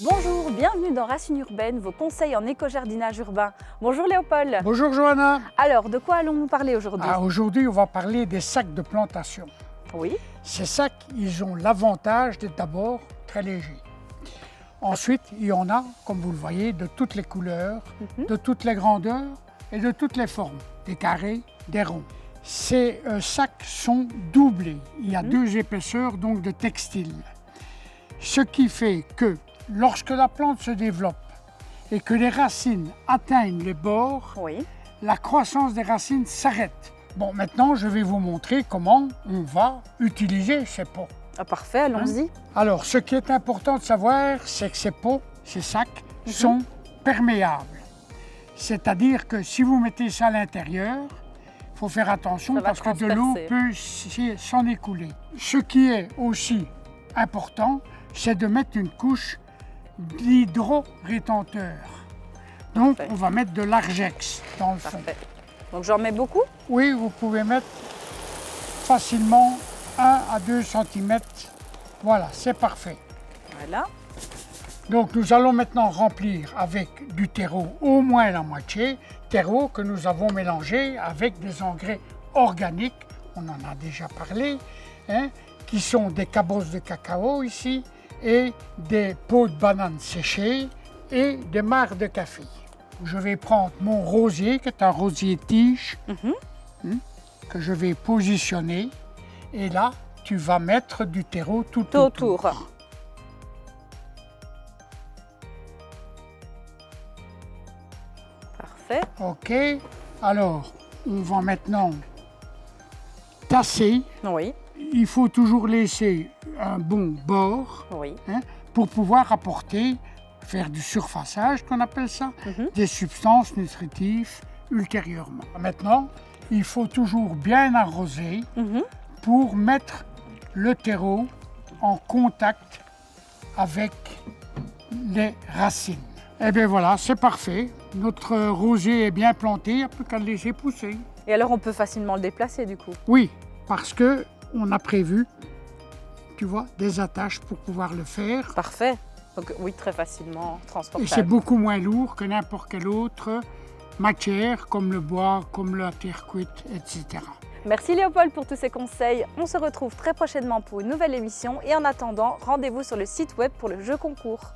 Bonjour, bienvenue dans Racines Urbaines, vos conseils en éco-jardinage urbain. Bonjour Léopold. Bonjour Johanna. Alors, de quoi allons-nous parler aujourd'hui? Aujourd'hui, on va parler des sacs de plantation. Oui. Ces sacs, ils ont l'avantage d'être d'abord très légers. Ensuite, il y en a, comme vous le voyez, de toutes les couleurs, de toutes les grandeurs et de toutes les formes, des carrés, des ronds. Ces sacs sont doublés. Il y a deux épaisseurs donc de textile. Ce qui fait que lorsque la plante se développe et que les racines atteignent les bords, Oui. la croissance des racines s'arrête. Bon, maintenant, je vais vous montrer comment on va utiliser ces pots. Ah, parfait, allons-y. Alors, ce qui est important de savoir, c'est que ces pots, ces sacs, sont perméables. C'est-à-dire que si vous mettez ça à l'intérieur, il faut faire attention Ça va parce que de l'eau transpercer. peut s'en écouler. Ce qui est aussi important, c'est de mettre une couche d'hydro-rétenteur. Donc, Parfait. on va mettre de l'argex dans le fond. Parfait. Donc j'en mets beaucoup? Oui, vous pouvez mettre facilement 1 à 2 cm. Voilà, c'est parfait. Voilà. Donc nous allons maintenant remplir avec du terreau au moins la moitié, terreau que nous avons mélangé avec des engrais organiques, on en a déjà parlé, qui sont des cabosses de cacao ici et des peaux de bananes séchées et des mares de café. Je vais prendre mon rosier, qui est un rosier tige, que je vais positionner. Et là, tu vas mettre du terreau tout autour. Parfait. OK. Alors, on va maintenant tasser. Oui. Il faut toujours laisser un bon bord Oui. pour pouvoir apporter, faire du surfaçage qu'on appelle ça, des substances nutritives ultérieurement. Maintenant, il faut toujours bien arroser pour mettre le terreau en contact avec les racines. Et bien voilà, c'est parfait. Notre rosier est bien planté, il n'y a plus qu'à le laisser pousser. Et alors on peut facilement le déplacer du coup? Oui, parce que on a prévu, tu vois, des attaches pour pouvoir le faire. Parfait. Donc oui, très facilement Et transportable. c'est beaucoup moins lourd que n'importe quelle autre matière, comme le bois, comme la terre cuite, etc. Merci Léopold pour tous ces conseils. On se retrouve très prochainement pour une nouvelle émission et en attendant, rendez-vous sur le site web pour le jeu concours.